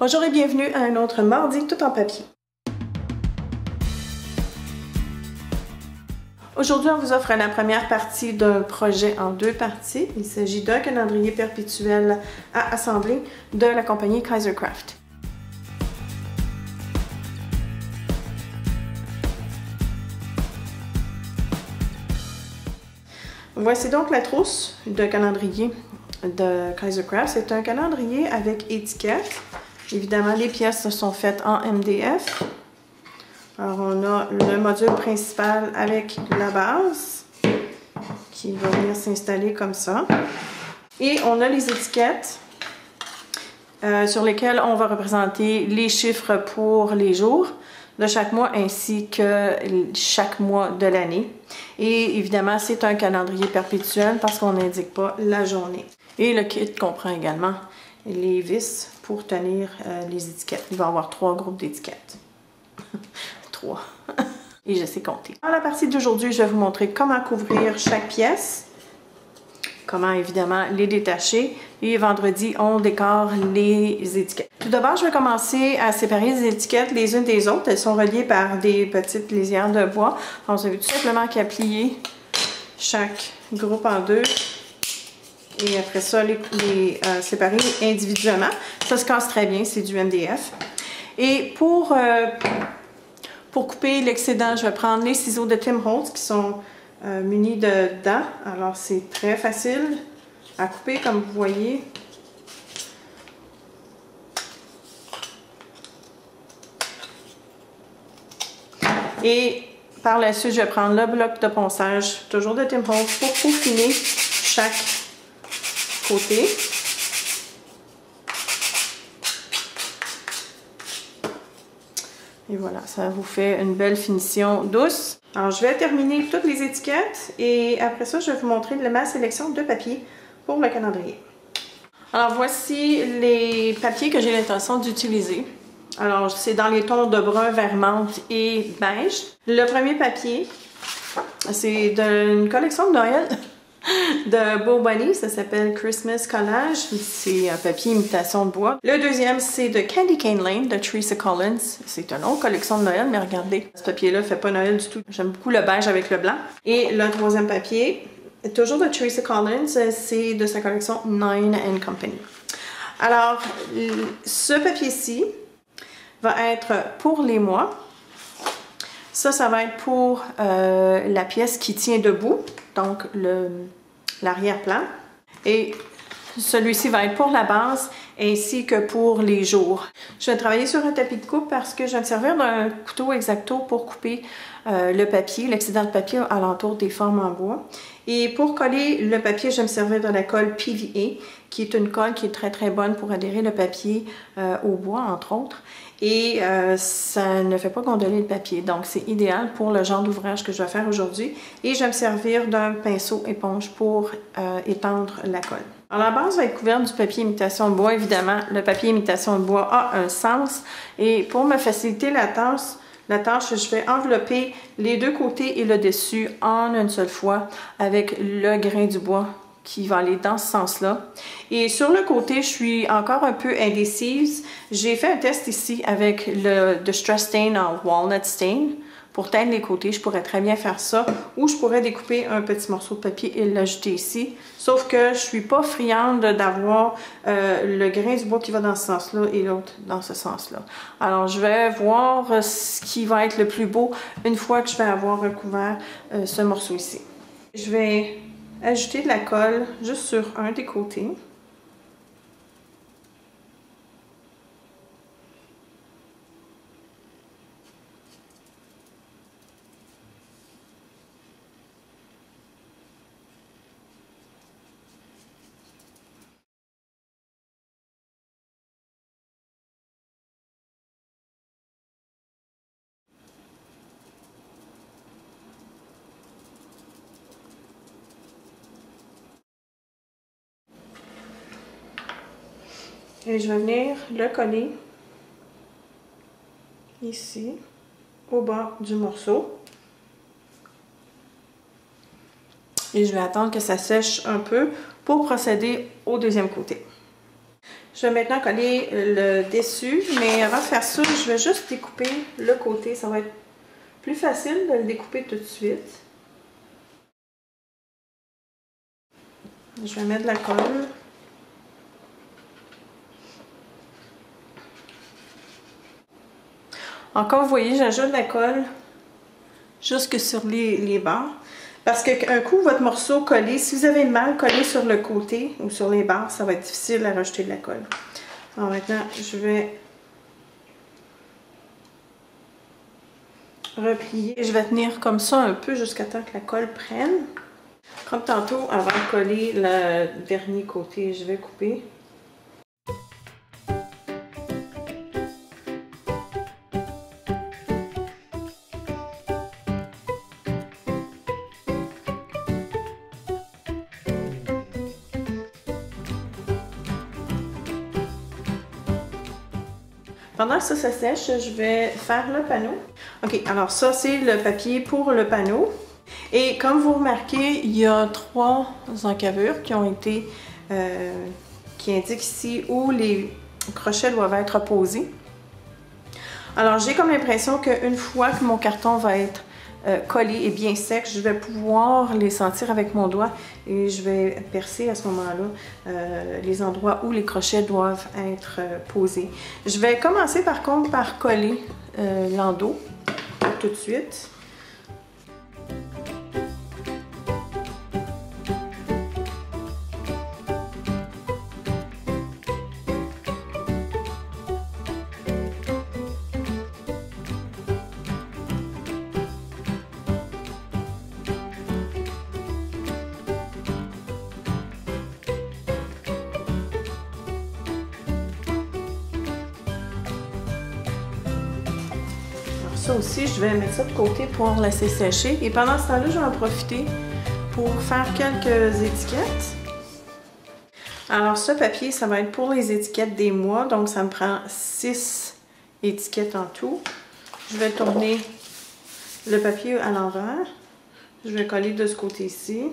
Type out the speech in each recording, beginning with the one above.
Bonjour et bienvenue à un autre mardi tout en papier. Aujourd'hui, on vous offre la première partie d'un projet en deux parties. Il s'agit d'un calendrier perpétuel à assembler de la compagnie Kaisercraft. Voici donc la trousse de calendrier de Kaisercraft. C'est un calendrier avec étiquette. Évidemment, les pièces sont faites en MDF. Alors, on a le module principal avec la base qui va venir s'installer comme ça. Et on a les étiquettes sur lesquelles on va représenter les chiffres pour les jours de chaque mois ainsi que chaque mois de l'année. Et évidemment, c'est un calendrier perpétuel parce qu'on n'indique pas la journée. Et le kit comprend également les vis pour tenir les étiquettes. Il va y avoir 3 groupes d'étiquettes. 3. Et je sais compter. Dans la partie d'aujourd'hui, je vais vous montrer comment couvrir chaque pièce. Comment évidemment les détacher. Et vendredi, on décore les étiquettes. Tout d'abord, je vais commencer à séparer les étiquettes les unes des autres. Elles sont reliées par des petites lisières de bois. Alors, vous avez tout simplement qu'à plier chaque groupe en deux. Et après ça, les séparer individuellement. Ça se casse très bien, c'est du MDF. Et pour couper l'excédent, je vais prendre les ciseaux de Tim Holtz qui sont munis de dents. Alors, c'est très facile à couper, comme vous voyez. Et par la suite, je vais prendre le bloc de ponçage, toujours de Tim Holtz, pour peaufiner chaque côté. Et voilà, ça vous fait une belle finition douce. Alors, je vais terminer toutes les étiquettes et après ça, je vais vous montrer ma sélection de papier pour le calendrier. Alors, voici les papiers que j'ai l'intention d'utiliser. Alors, c'est dans les tons de brun, vert menthe et beige. Le premier papier, c'est d'une collection de Noël de Beau Bunny, ça s'appelle Christmas Collage, c'est un papier imitation de bois. Le deuxième, c'est de Candy Cane Lane de Teresa Collins, c'est une autre collection de Noël, mais regardez, ce papier-là fait pas Noël du tout. J'aime beaucoup le beige avec le blanc. Et le troisième papier, toujours de Teresa Collins, c'est de sa collection Nine & Company. Alors, ce papier-ci va être pour les mois. Ça va être pour la pièce qui tient debout, donc l'arrière-plan. Et celui-ci va être pour la base ainsi que pour les jours. Je vais travailler sur un tapis de coupe parce que je vais me servir d'un couteau X-Acto pour couper le papier, l'excédent de papier alentour des formes en bois. Et pour coller le papier, je vais me servir de la colle PVA, qui est une colle qui est très très bonne pour adhérer le papier au bois, entre autres. Et ça ne fait pas gondoler le papier, donc c'est idéal pour le genre d'ouvrage que je vais faire aujourd'hui. Et je vais me servir d'un pinceau éponge pour étendre la colle. Alors, la base va être couverte du papier imitation de bois. Évidemment, le papier imitation de bois a un sens. Et pour me faciliter la tâche, je vais envelopper les deux côtés et le dessus en une seule fois avec le grain du bois qui va aller dans ce sens-là. Et sur le côté, je suis encore un peu indécise. J'ai fait un test ici avec le Distress Stain en Walnut Stain. Pour teindre les côtés, je pourrais très bien faire ça. Ou je pourrais découper un petit morceau de papier et l'ajouter ici. Sauf que je suis pas friande d'avoir le grain du bois qui va dans ce sens-là et l'autre dans ce sens-là. Alors, je vais voir ce qui va être le plus beau une fois que je vais avoir recouvert ce morceau ici. Je vais ajouter de la colle juste sur un des côtés. Et je vais venir le coller ici, au bas du morceau. Et je vais attendre que ça sèche un peu pour procéder au deuxième côté. Je vais maintenant coller le dessus, mais avant de faire ça, je vais juste découper le côté. Ça va être plus facile de le découper tout de suite. Je vais mettre de la colle. Encore, vous voyez, j'ajoute de la colle jusque sur les barres. Parce qu'un coup, votre morceau collé, si vous avez mal collé sur le côté ou sur les barres, ça va être difficile à rajouter de la colle. Alors maintenant, je vais replier. Et je vais tenir comme ça un peu jusqu'à temps que la colle prenne. Comme tantôt, avant de coller le dernier côté, je vais couper. Pendant que ça sèche, je vais faire le panneau. Ok, alors ça c'est le papier pour le panneau. Et comme vous remarquez, il y a 3 encavures qui ont été, qui indiquent ici où les crochets doivent être posés. Alors j'ai comme l'impression qu'une fois que mon carton va être collé et bien sec, je vais pouvoir les sentir avec mon doigt et je vais percer à ce moment-là les endroits où les crochets doivent être posés. Je vais commencer par contre par coller l'endos tout de suite. Ça aussi, je vais mettre ça de côté pour laisser sécher. Et pendant ce temps-là, je vais en profiter pour faire quelques étiquettes. Alors, ce papier, ça va être pour les étiquettes des mois. Donc, ça me prend 6 étiquettes en tout. Je vais tourner le papier à l'envers. Je vais coller de ce côté-ci.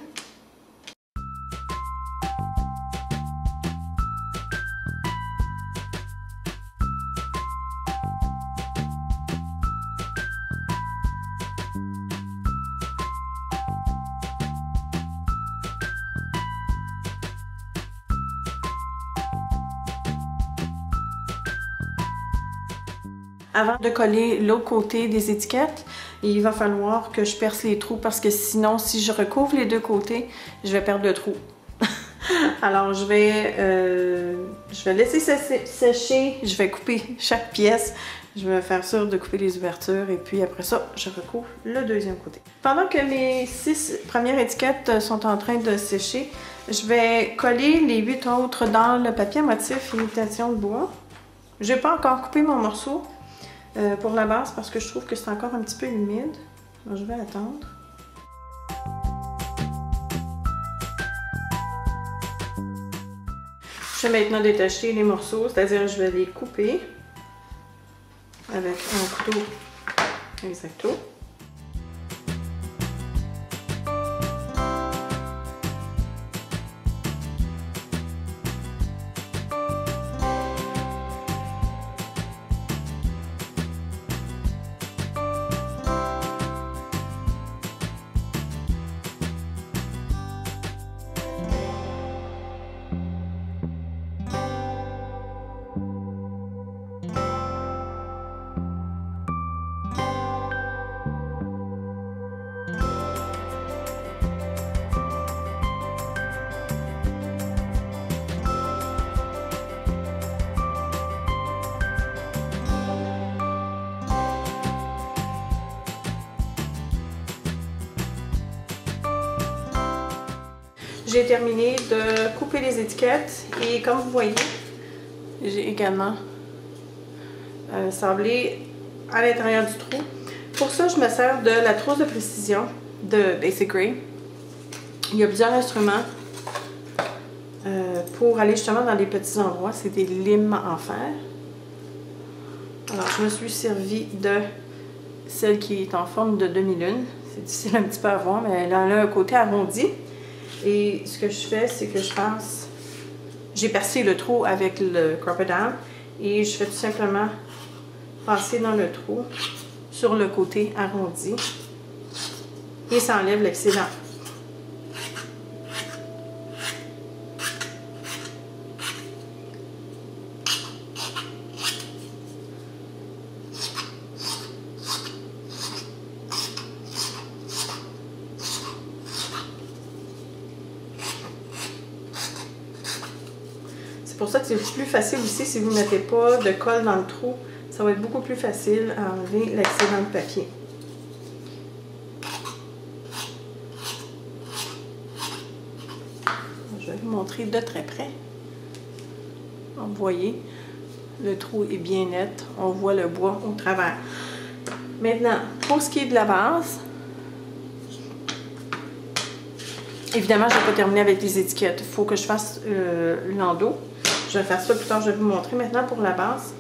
Avant de coller l'autre côté des étiquettes, il va falloir que je perce les trous parce que sinon, si je recouvre les deux côtés, je vais perdre le trou. Alors, je vais laisser sécher, je vais couper chaque pièce. Je vais faire sûr de couper les ouvertures et puis après ça, je recouvre le deuxième côté. Pendant que mes 6 premières étiquettes sont en train de sécher, je vais coller les 8 autres dans le papier à motif imitation de bois. Je n'ai pas encore coupé mon morceau pour la base parce que je trouve que c'est encore un petit peu humide. Donc, je vais attendre. Je vais maintenant détacher les morceaux, c'est-à-dire je vais les couper avec un couteau X-Acto. J'ai terminé de couper les étiquettes et comme vous voyez, j'ai également sablé à l'intérieur du trou. Pour ça, je me sers de la trousse de précision de Basic Grey. Il y a plusieurs instruments pour aller justement dans les petits endroits. C'est des limes en fer. Alors, je me suis servi de celle qui est en forme de demi-lune. C'est difficile un petit peu à voir, mais elle a un côté arrondi. Et ce que je fais, c'est que je passe j'ai percé le trou avec le Crop-A-Dam et je fais tout simplement passer dans le trou sur le côté arrondi et ça enlève l'excédent. C'est pour ça que c'est plus facile aussi si vous ne mettez pas de colle dans le trou. Ça va être beaucoup plus facile à enlever l'excédent de papier. Je vais vous montrer de très près. Vous voyez, le trou est bien net. On voit le bois au travers. Maintenant, pour ce qui est de la base, évidemment, je ne vais pas terminer avec les étiquettes. Il faut que je fasse l'endos. Je vais faire ça plus tard, je vais vous montrer. Maintenant, pour la base,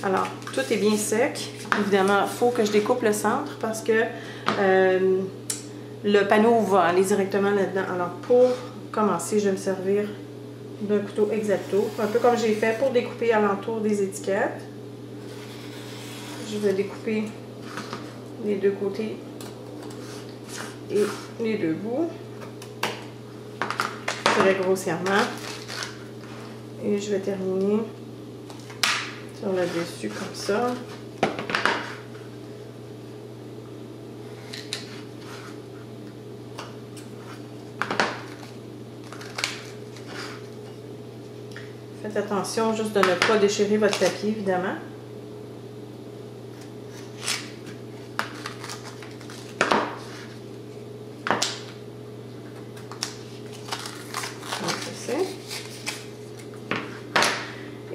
alors, tout est bien sec. Évidemment, il faut que je découpe le centre parce que le panneau va aller directement là-dedans. Alors, pour commencer, je vais me servir d'un couteau X-Acto, un peu comme j'ai fait pour découper alentour des étiquettes. Je vais découper les deux côtés et les deux bouts très grossièrement. Et je vais terminer sur le dessus comme ça. Faites attention juste de ne pas déchirer votre papier, évidemment.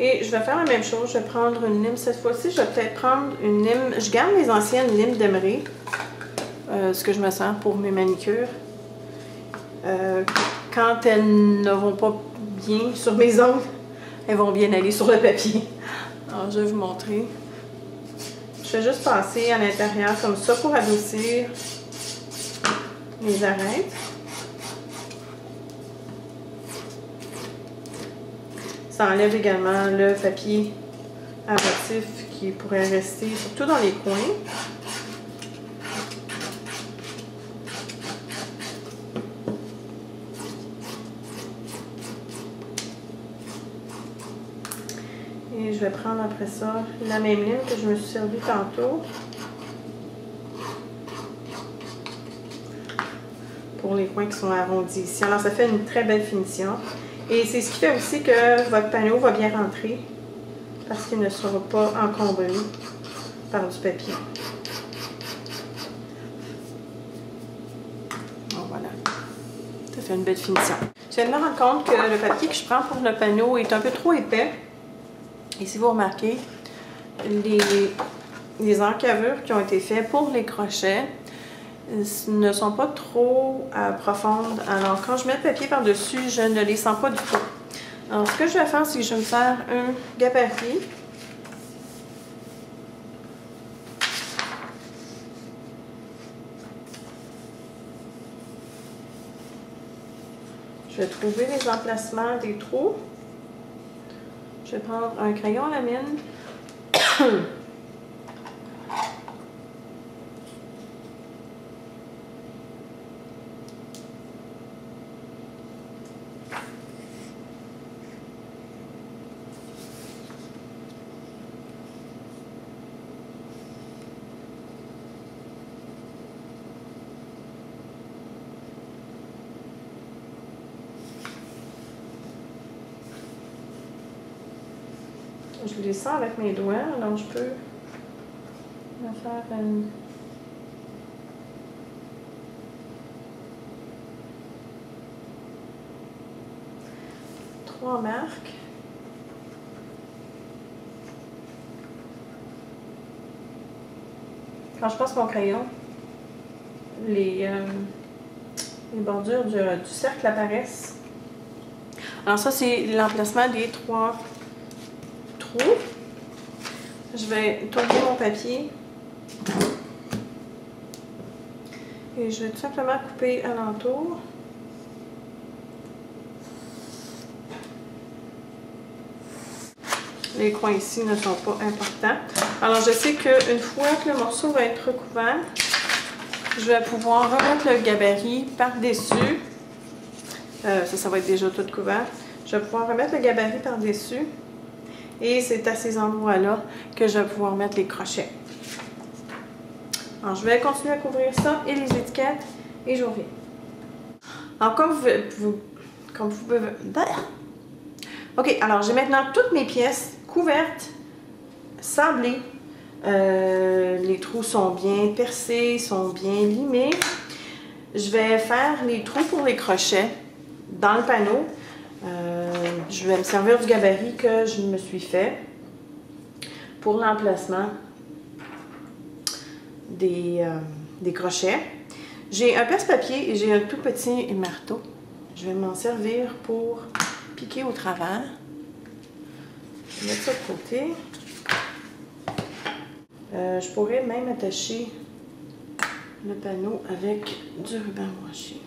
Et je vais faire la même chose, je vais prendre une lime. Cette fois-ci, je vais peut-être prendre une lime. Je garde mes anciennes limes d'Emery, ce que je me sers pour mes manicures. Quand elles ne vont pas bien sur mes ongles, elles vont bien aller sur le papier. Alors, je vais vous montrer. Je fais juste passer à l'intérieur comme ça pour adoucir les arêtes. Ça enlève également le papier abrasif qui pourrait rester, surtout dans les coins. Et je vais prendre après ça la même lime que je me suis servi tantôt pour les coins qui sont arrondis ici. Alors ça fait une très belle finition. Et c'est ce qui fait aussi que votre panneau va bien rentrer parce qu'il ne sera pas encombré par du papier. Donc voilà, ça fait une belle finition. Je viens de me rendre compte que le papier que je prends pour le panneau est un peu trop épais. Et si vous remarquez, les encavures qui ont été faites pour les crochets ne sont pas trop profondes. Alors, quand je mets le papier par-dessus, je ne les sens pas du tout. Alors, ce que je vais faire, c'est que je vais me faire un gabarit. Je vais trouver les emplacements des trous. Je vais prendre un crayon à la mine. Je les sens avec mes doigts, alors je peux me faire une... trois marques. Quand je passe mon crayon, les bordures du cercle apparaissent. Alors ça, c'est l'emplacement des trois trous. Je vais tourner mon papier et je vais tout simplement couper alentour. Les coins ici ne sont pas importants. Alors, je sais qu'une fois que le morceau va être recouvert, je vais pouvoir remettre le gabarit par-dessus. Ça va être déjà tout couvert. Je vais pouvoir remettre le gabarit par-dessus. Et c'est à ces endroits-là que je vais pouvoir mettre les crochets. Alors, je vais continuer à couvrir ça et les étiquettes et je reviens. Alors, comme vous pouvez... OK, alors j'ai maintenant toutes mes pièces couvertes, sablées. Les trous sont bien percés, sont bien limés. Je vais faire les trous pour les crochets dans le panneau. Je vais me servir du gabarit que je me suis fait pour l'emplacement des crochets. J'ai un perce-papier et j'ai un tout petit marteau. Je vais m'en servir pour piquer au travers. Je vais mettre ça de côté. Je pourrais même attacher le panneau avec du ruban broché.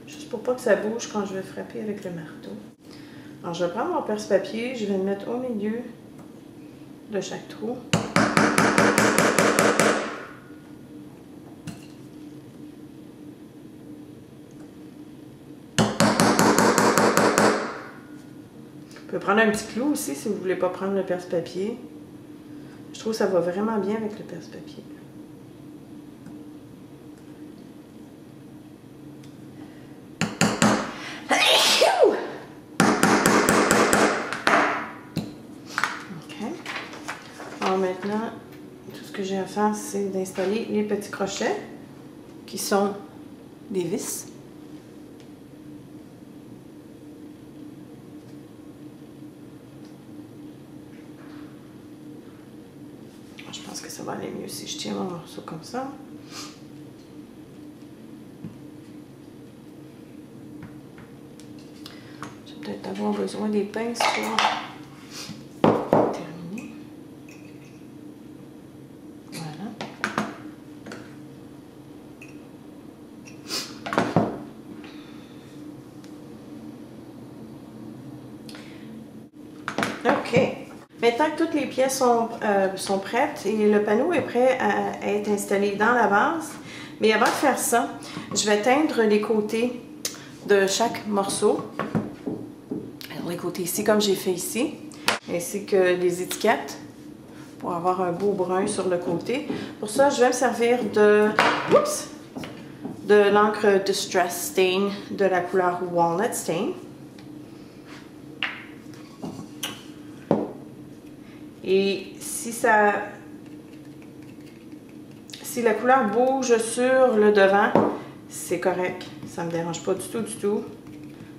Juste pour pas que ça bouge quand je vais frapper avec le marteau. Alors je vais prendre mon perce-papier, je vais le mettre au milieu de chaque trou. Vous pouvez prendre un petit clou aussi si vous ne voulez pas prendre le perce-papier. Je trouve que ça va vraiment bien avec le perce-papier. OK. Alors maintenant, tout ce que j'ai à faire, c'est d'installer les petits crochets qui sont des vis. Je pense que ça va aller mieux si je tiens mon morceau comme ça. Je vais peut-être avoir besoin des pinces pour terminer. Voilà. OK. Maintenant que toutes les pièces sont prêtes et le panneau est prêt à être installé dans la base, mais avant de faire ça, je vais teindre les côtés de chaque morceau. Alors les côtés ici, comme j'ai fait ici, ainsi que les étiquettes, pour avoir un beau brun sur le côté. Pour ça, je vais me servir de l'encre Distress Stain de la couleur Walnut Stain. Et si la couleur bouge sur le devant, c'est correct. Ça ne me dérange pas du tout.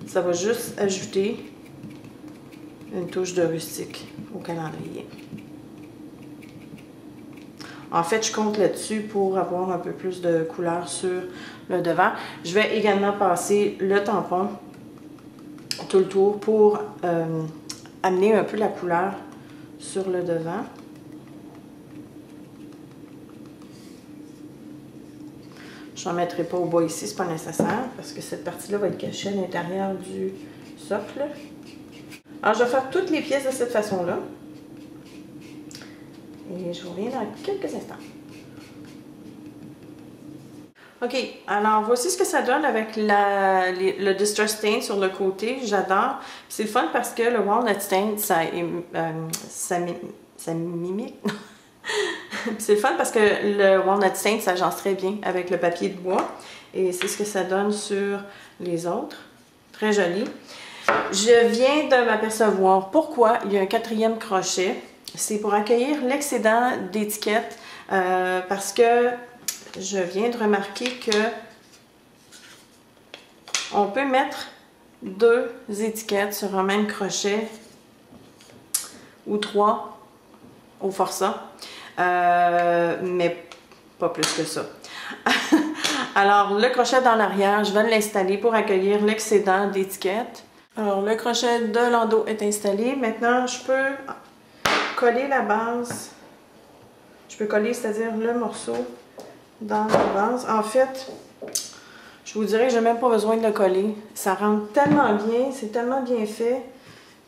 Ça va juste ajouter une touche de rustique au calendrier. En fait, je compte là-dessus pour avoir un peu plus de couleur sur le devant. Je vais également passer le tampon tout le tour pour amener un peu la couleur sur le devant. Je n'en mettrai pas au bas ici, c'est pas nécessaire parce que cette partie-là va être cachée à l'intérieur du socle. Alors, je vais faire toutes les pièces de cette façon-là. Et je vous reviens dans quelques instants. OK, alors voici ce que ça donne avec le Distress Stain sur le côté. J'adore. C'est le fun parce que le Walnut Stain, ça mimique. C'est le fun parce que le Walnut Stain s'agence très bien avec le papier de bois. Et c'est ce que ça donne sur les autres. Très joli. Je viens de m'apercevoir pourquoi il y a un 4e crochet. C'est pour accueillir l'excédent d'étiquettes parce que je viens de remarquer que on peut mettre 2 étiquettes sur un même crochet ou 3 au forçat, mais pas plus que ça. Alors, le crochet dans l'arrière, je vais l'installer pour accueillir l'excédent d'étiquettes. Alors, le crochet de l'endos est installé. Maintenant, je peux coller la base. Je peux coller, c'est-à-dire le morceau dans la base. En fait, je vous dirais que je n'ai même pas besoin de le coller. Ça rentre tellement bien, c'est tellement bien fait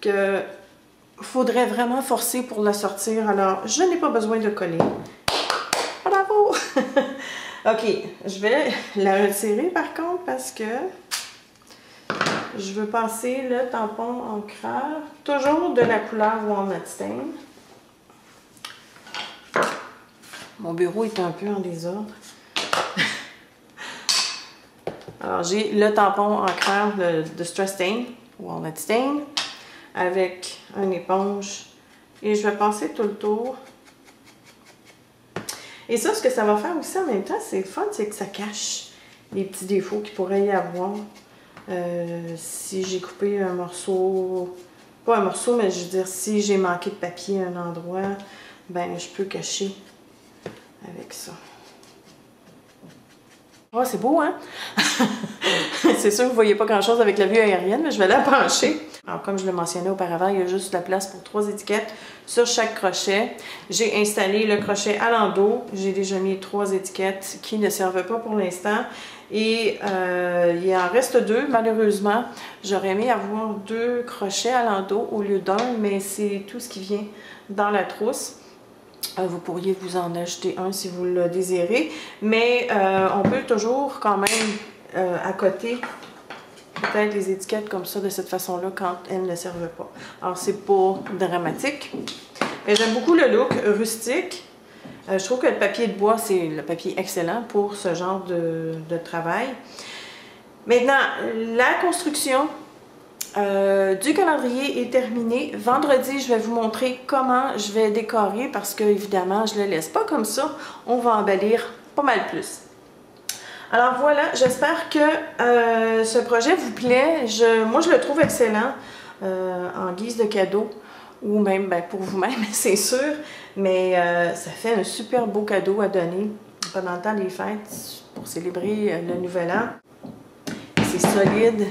que faudrait vraiment forcer pour la sortir. Alors, je n'ai pas besoin de coller. Bravo! OK, je vais la retirer par contre parce que je veux passer le tampon encreur, toujours de la couleur Walnut Stain. Mon bureau est un peu en désordre. Alors, j'ai le tampon encreur de Stress Stain, Walnut Stain, avec une éponge. Et je vais passer tout le tour. Et ça, ce que ça va faire aussi en même temps, c'est le fun, c'est que ça cache les petits défauts qu'il pourrait y avoir. Si j'ai coupé un morceau, pas un morceau, mais je veux dire, si j'ai manqué de papier à un endroit, ben je peux cacher avec ça. Oh, c'est beau, hein? C'est sûr que vous ne voyez pas grand-chose avec la vue aérienne, mais je vais la pencher. Alors, comme je le mentionnais auparavant, il y a juste la place pour 3 étiquettes sur chaque crochet. J'ai installé le crochet à l'endos. J'ai déjà mis 3 étiquettes qui ne servent pas pour l'instant. Et il en reste 2, malheureusement. J'aurais aimé avoir 2 crochets à l'endos au lieu d'un, mais c'est tout ce qui vient dans la trousse. Vous pourriez vous en acheter un si vous le désirez, mais on peut toujours quand même accoter peut-être les étiquettes comme ça, de cette façon-là, quand elles ne servent pas. Alors, c'est pas dramatique. Mais j'aime beaucoup le look rustique. Je trouve que le papier de bois, c'est le papier excellent pour ce genre de travail. Maintenant, la construction du calendrier est terminée. Vendredi, je vais vous montrer comment je vais décorer parce que, évidemment, je ne le laisse pas comme ça. On va embellir pas mal plus. Alors voilà, j'espère que ce projet vous plaît. Moi, je le trouve excellent en guise de cadeau ou même pour vous-même, c'est sûr. Mais ça fait un super beau cadeau à donner pendant le temps des fêtes pour célébrer le Nouvel An. C'est solide,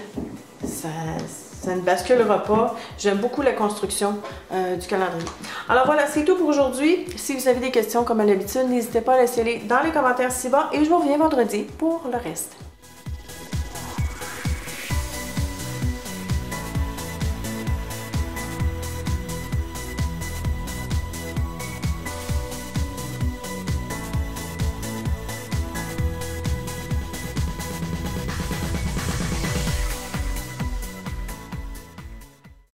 ça ne basculera pas. J'aime beaucoup la construction du calendrier. Alors voilà, c'est tout pour aujourd'hui. Si vous avez des questions comme à l'habitude, n'hésitez pas à laisser-les dans les commentaires ci-bas et je vous reviens vendredi pour le reste.